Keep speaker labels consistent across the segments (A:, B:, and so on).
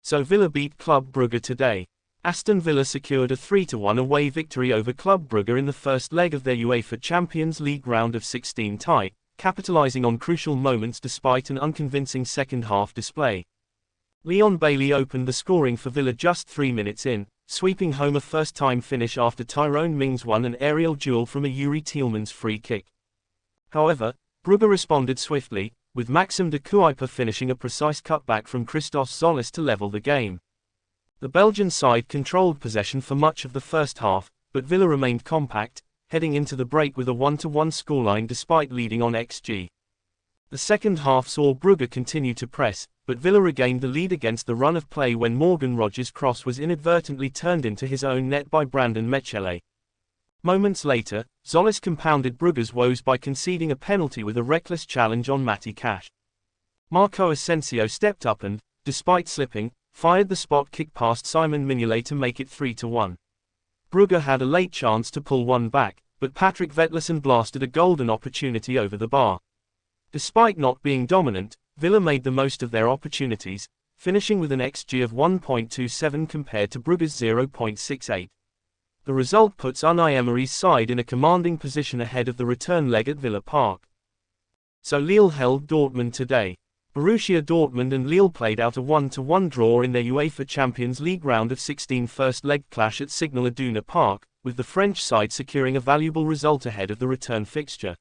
A: So Villa beat Club Brugge today. Aston Villa secured a 3-1 away victory over Club Brugge in the first leg of their UEFA Champions League round of 16 tie, capitalising on crucial moments despite an unconvincing second-half display. Leon Bailey opened the scoring for Villa just 3 minutes in, sweeping home a first-time finish after Tyrone Mings won an aerial duel from a Yuri Tielemans free kick. However, Brugge responded swiftly, with Maxim de Kuiper finishing a precise cutback from Christos Zolis to level the game. The Belgian side controlled possession for much of the first half, but Villa remained compact, heading into the break with a 1-1 scoreline despite leading on XG. The second half saw Brugge continue to press, but Villa regained the lead against the run of play when Morgan Rogers' cross was inadvertently turned into his own net by Brandon Mechele. Moments later, Zolis compounded Brugge's woes by conceding a penalty with a reckless challenge on Matty Cash. Marco Asensio stepped up and, despite slipping, fired the spot kick past Simon Mignolet to make it 3-1. Brugge had a late chance to pull one back, but Patrick Vetlesen blasted a golden opportunity over the bar. Despite not being dominant, Villa made the most of their opportunities, finishing with an XG of 1.27 compared to Brugge's 0.68. The result puts Unai Emery's side in a commanding position ahead of the return leg at Villa Park. So Lille held Dortmund today. Borussia Dortmund and Lille played out a 1-1 draw in their UEFA Champions League round of 16 first leg clash at Signal Iduna Park, with the French side securing a valuable result ahead of the return fixture.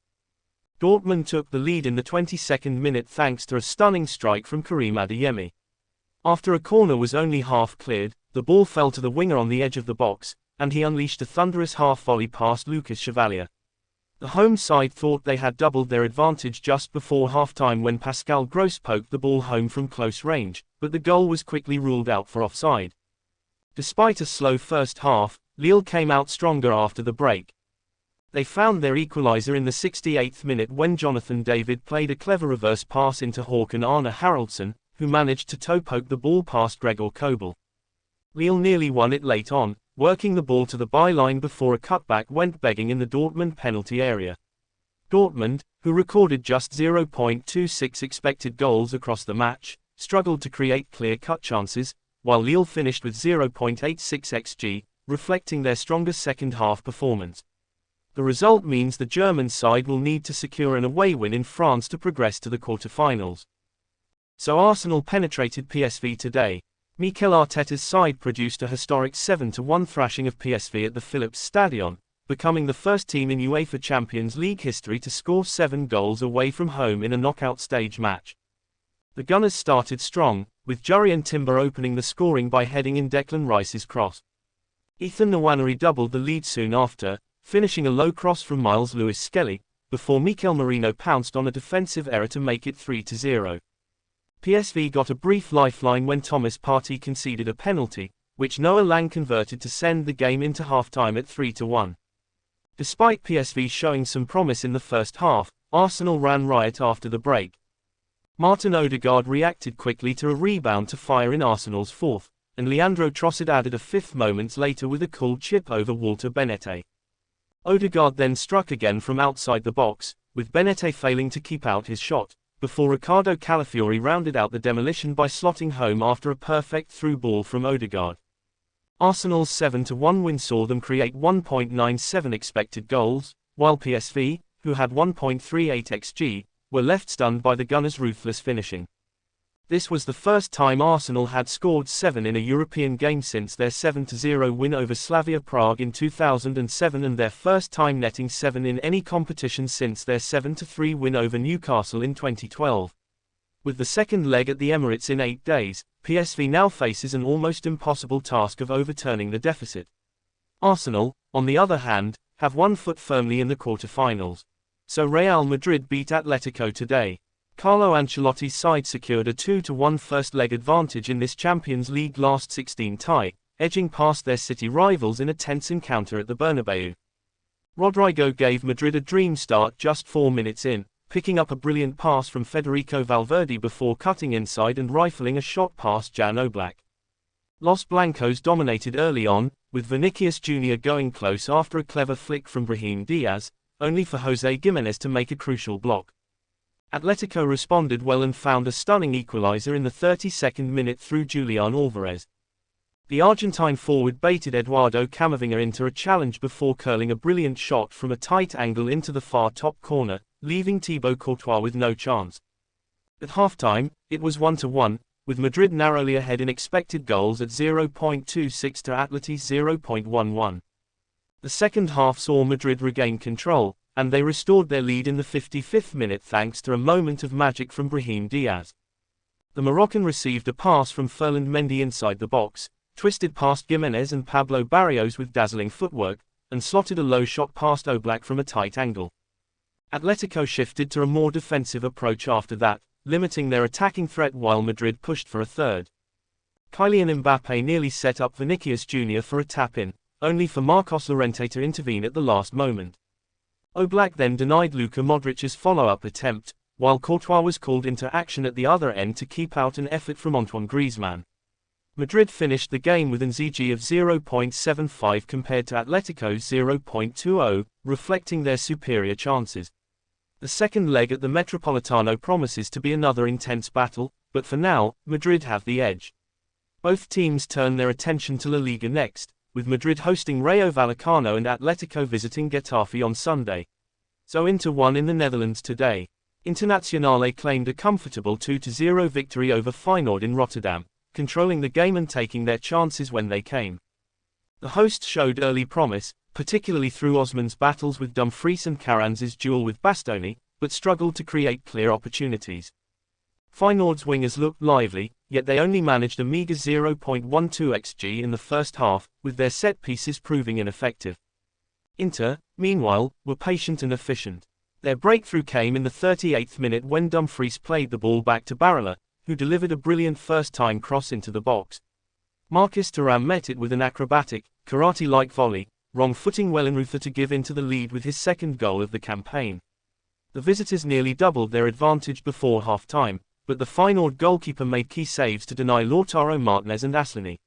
A: Dortmund took the lead in the 22nd minute thanks to a stunning strike from Karim Adeyemi. After a corner was only half cleared, the ball fell to the winger on the edge of the box, and he unleashed a thunderous half-volley past Lucas Chevalier. The home side thought they had doubled their advantage just before half-time when Pascal Gross poked the ball home from close range, but the goal was quickly ruled out for offside. Despite a slow first half, Lille came out stronger after the break. They found their equaliser in the 68th minute when Jonathan David played a clever reverse pass into Håkan Arne Haraldsson, who managed to toe-poke the ball past Gregor Kobel. Lille nearly won it late on, working the ball to the byline before a cutback went begging in the Dortmund penalty area. Dortmund, who recorded just 0.26 expected goals across the match, struggled to create clear-cut chances, while Lille finished with 0.86 xG, reflecting their stronger second-half performance. The result means the German side will need to secure an away win in France to progress to the quarter-finals. So Arsenal penetrated PSV today. Mikel Arteta's side produced a historic 7-1 thrashing of PSV at the Philips Stadion, becoming the first team in UEFA Champions League history to score 7 goals away from home in a knockout stage match. The Gunners started strong, with Jurrien Timber opening the scoring by heading in Declan Rice's cross. Ethan Nwaneri doubled the lead soon after, finishing a low cross from Miles Lewis-Skelly, before Mikel Merino pounced on a defensive error to make it 3-0. PSV got a brief lifeline when Thomas Partey conceded a penalty, which Noah Lang converted to send the game into half-time at 3-1. Despite PSV showing some promise in the first half, Arsenal ran riot after the break. Martin Odegaard reacted quickly to a rebound to fire in Arsenal's fourth, and Leandro Trossard added a fifth moments later with a cool chip over Walter Benete. Odegaard then struck again from outside the box, with Benete failing to keep out his shot, before Ricardo Calafiori rounded out the demolition by slotting home after a perfect through ball from Odegaard. Arsenal's 7-1 win saw them create 1.97 expected goals, while PSV, who had 1.38 xG, were left stunned by the Gunners' ruthless finishing. This was the first time Arsenal had scored 7 in a European game since their 7-0 win over Slavia Prague in 2007 and their first time netting 7 in any competition since their 7-3 win over Newcastle in 2012. With the second leg at the Emirates in 8 days, PSV now faces an almost impossible task of overturning the deficit. Arsenal, on the other hand, have one foot firmly in the quarter-finals. So Real Madrid beat Atletico today. Carlo Ancelotti's side secured a 2-1 first-leg advantage in this Champions League last 16 tie, edging past their city rivals in a tense encounter at the Bernabeu. Rodrigo gave Madrid a dream start just 4 minutes in, picking up a brilliant pass from Federico Valverde before cutting inside and rifling a shot past Jan Oblak. Los Blancos dominated early on, with Vinicius Jr. going close after a clever flick from Brahim Diaz, only for Jose Gimenez to make a crucial block. Atletico responded well and found a stunning equalizer in the 32nd minute through Julian Alvarez. The Argentine forward baited Eduardo Camavinga into a challenge before curling a brilliant shot from a tight angle into the far top corner, leaving Thibaut Courtois with no chance. At halftime, it was 1-1, with Madrid narrowly ahead in expected goals at 0.26 to Atleti's 0.11. The second half saw Madrid regain control, and they restored their lead in the 55th minute thanks to a moment of magic from Brahim Diaz. The Moroccan received a pass from Ferland Mendy inside the box, twisted past Gimenez and Pablo Barrios with dazzling footwork, and slotted a low shot past Oblak from a tight angle. Atletico shifted to a more defensive approach after that, limiting their attacking threat while Madrid pushed for a third. Kylian Mbappé nearly set up Vinicius Jr. for a tap-in, only for Marcos Llorente to intervene at the last moment. Oblak then denied Luka Modric's follow-up attempt, while Courtois was called into action at the other end to keep out an effort from Antoine Griezmann. Madrid finished the game with an XG of 0.75 compared to Atletico's 0.20, reflecting their superior chances. The second leg at the Metropolitano promises to be another intense battle, but for now, Madrid have the edge. Both teams turn their attention to La Liga next, with Madrid hosting Rayo Vallecano and Atletico visiting Getafe on Sunday. So Inter won in the Netherlands today. Internazionale claimed a comfortable 2-0 victory over Feyenoord in Rotterdam, controlling the game and taking their chances when they came. The hosts showed early promise, particularly through Osman's battles with Dumfries and Carranz's duel with Bastoni, but struggled to create clear opportunities. Feyenoord's wingers looked lively, yet they only managed a meager 0.12 xG in the first half, with their set pieces proving ineffective. Inter, meanwhile, were patient and efficient. Their breakthrough came in the 38th minute when Dumfries played the ball back to Barella, who delivered a brilliant first-time cross into the box. Marcus Thuram met it with an acrobatic, karate-like volley, wrong-footing Wellenreuther to give into the lead with his second goal of the campaign. The visitors nearly doubled their advantage before half-time, but the Feyenoord goalkeeper made key saves to deny Lautaro Martinez and Aslani.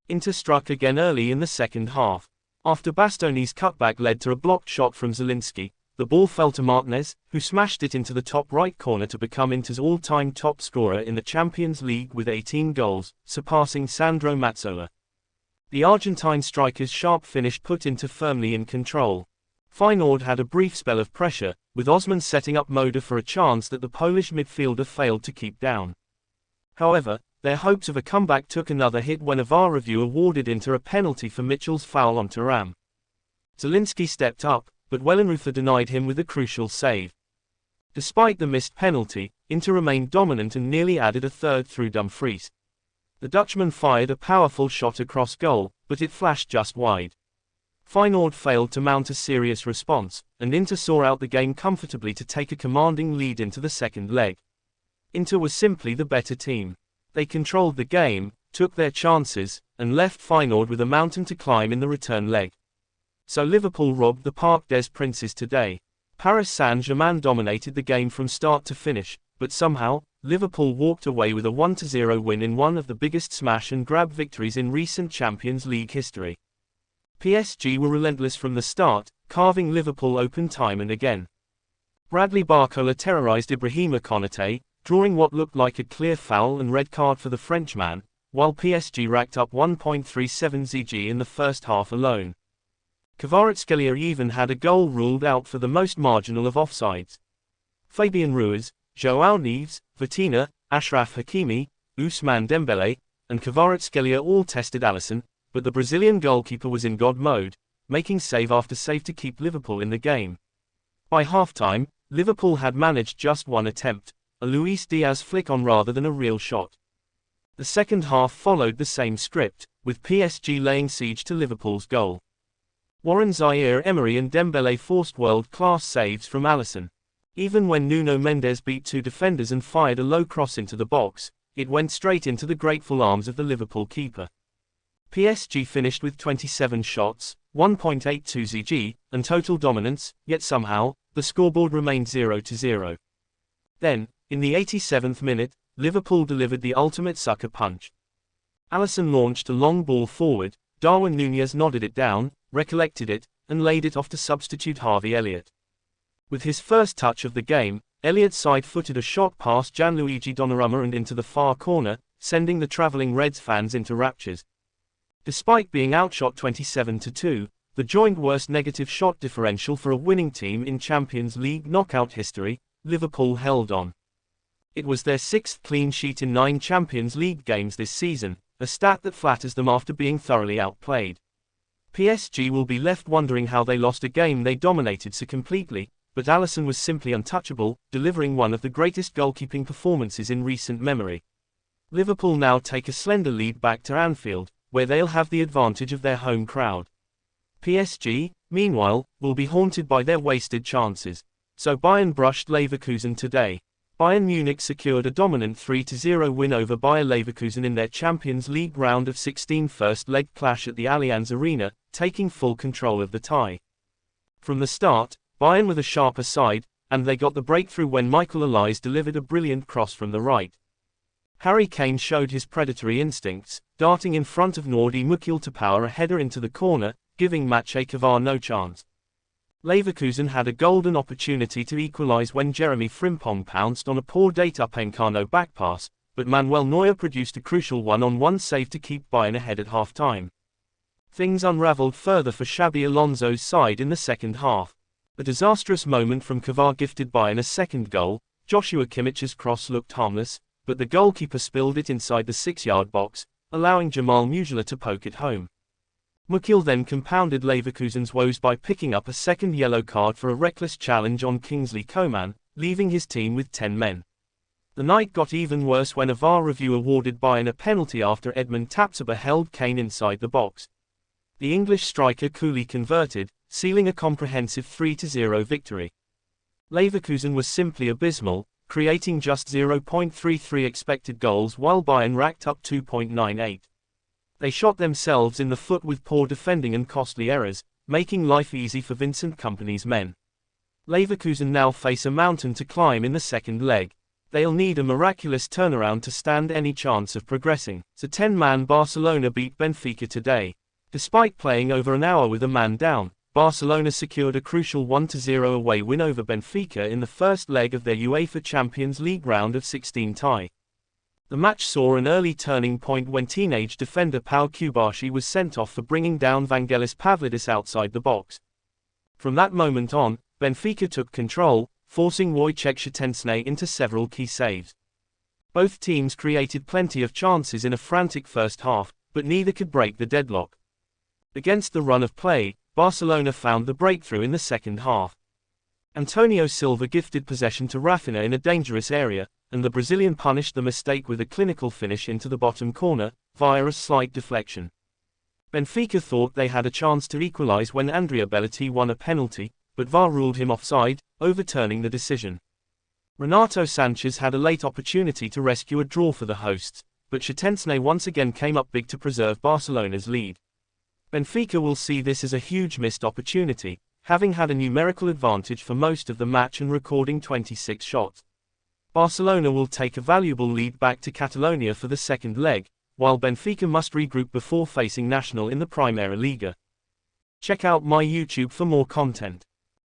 A: Inter struck again early in the second half. After Bastoni's cutback led to a blocked shot from Zielinski, the ball fell to Martinez, who smashed it into the top right corner to become Inter's all-time top scorer in the Champions League with 18 goals, surpassing Sandro Mazzola. The Argentine striker's sharp finish put Inter firmly in control. Feyenoord had a brief spell of pressure, with Osman setting up Moda for a chance that the Polish midfielder failed to keep down. However, their hopes of a comeback took another hit when a VAR review awarded Inter a penalty for Mitchell's foul on Thuram. Zielinski stepped up, but Wellenreuther denied him with a crucial save. Despite the missed penalty, Inter remained dominant and nearly added a third through Dumfries. The Dutchman fired a powerful shot across goal, but it flashed just wide. Feyenoord failed to mount a serious response, and Inter saw out the game comfortably to take a commanding lead into the second leg. Inter was simply the better team. They controlled the game, took their chances, and left Feyenoord with a mountain to climb in the return leg. So Liverpool robbed the Parc des Princes today. Paris Saint-Germain dominated the game from start to finish, but somehow, Liverpool walked away with a 1-0 win in one of the biggest smash-and-grab victories in recent Champions League history. PSG were relentless from the start, carving Liverpool open time and again. Bradley Barcola terrorized Ibrahima Konate, drawing what looked like a clear foul and red card for the Frenchman, while PSG racked up 1.37 xG in the first half alone. Kvaratskhelia even had a goal ruled out for the most marginal of offsides. Fabian Ruiz, João Neves, Vitinha, Achraf Hakimi, Ousmane Dembele, and Kvaratskhelia all tested Alisson, but the Brazilian goalkeeper was in God mode, making save after save to keep Liverpool in the game. By halftime, Liverpool had managed just one attempt, a Luis Diaz flick on rather than a real shot. The second half followed the same script, with PSG laying siege to Liverpool's goal. Warren Zaïre-Emery and Dembele forced world-class saves from Alisson. Even when Nuno Mendes beat two defenders and fired a low cross into the box, it went straight into the grateful arms of the Liverpool keeper. PSG finished with 27 shots, 1.82 xG, and total dominance, yet somehow, the scoreboard remained 0-0. Then, in the 87th minute, Liverpool delivered the ultimate sucker punch. Alisson launched a long ball forward, Darwin Núñez nodded it down, recollected it, and laid it off to substitute Harvey Elliott. With his first touch of the game, Elliott side-footed a shot past Gianluigi Donnarumma and into the far corner, sending the travelling Reds fans into raptures. Despite being outshot 27-2, the joint worst negative shot differential for a winning team in Champions League knockout history, Liverpool held on. It was their 6th clean sheet in 9 Champions League games this season, a stat that flatters them after being thoroughly outplayed. PSG will be left wondering how they lost a game they dominated so completely, but Alisson was simply untouchable, delivering one of the greatest goalkeeping performances in recent memory. Liverpool now take a slender lead back to Anfield, where they'll have the advantage of their home crowd. PSG, meanwhile, will be haunted by their wasted chances. So Bayern brushed Leverkusen today. Bayern Munich secured a dominant 3-0 win over Bayer Leverkusen in their Champions League round of 16 first leg clash at the Allianz Arena, taking full control of the tie. From the start, Bayern were the sharper side, and they got the breakthrough when Michael Olise delivered a brilliant cross from the right. Harry Kane showed his predatory instincts, darting in front of Nordi Mukiel to power a header into the corner, giving Maciej Kovar no chance. Leverkusen had a golden opportunity to equalise when Jeremy Frimpong pounced on a poor Data-Upamecano backpass, but Manuel Neuer produced a crucial one-on-one save to keep Bayern ahead at half-time. Things unravelled further for Xabi Alonso's side in the second half. A disastrous moment from Kovar gifted Bayern a second goal. Joshua Kimmich's cross looked harmless, but the goalkeeper spilled it inside the 6-yard box, allowing Jamal Musiala to poke it home. Mukiel then compounded Leverkusen's woes by picking up a second yellow card for a reckless challenge on Kingsley Coman, leaving his team with 10 men. The night got even worse when a VAR review awarded Bayern a penalty after Edmund Tapsoba held Kane inside the box. The English striker coolly converted, sealing a comprehensive 3-0 victory. Leverkusen was simply abysmal, creating just 0.33 expected goals while Bayern racked up 2.98. They shot themselves in the foot with poor defending and costly errors, making life easy for Vincent Kompany's men. Leverkusen now face a mountain to climb in the second leg. They'll need a miraculous turnaround to stand any chance of progressing. The 10-man Barcelona beat Benfica today. Despite playing over an hour with a man down, Barcelona secured a crucial 1-0 away win over Benfica in the first leg of their UEFA Champions League round of 16 tie. The match saw an early turning point when teenage defender Pau Cubarsí was sent off for bringing down Vangelis Pavlidis outside the box. From that moment on, Benfica took control, forcing Wojciech Szczęsny into several key saves. Both teams created plenty of chances in a frantic first half, but neither could break the deadlock. Against the run of play, Barcelona found the breakthrough in the second half. Antonio Silva gifted possession to Rafinha in a dangerous area, and the Brazilian punished the mistake with a clinical finish into the bottom corner, via a slight deflection. Benfica thought they had a chance to equalise when Andrea Bellotti won a penalty, but VAR ruled him offside, overturning the decision. Renato Sanchez had a late opportunity to rescue a draw for the hosts, but Szczęsny once again came up big to preserve Barcelona's lead. Benfica will see this as a huge missed opportunity, having had a numerical advantage for most of the match and recording 26 shots. Barcelona will take a valuable lead back to Catalonia for the second leg, while Benfica must regroup before facing Nacional in the Primera Liga. Check out my YouTube for more content.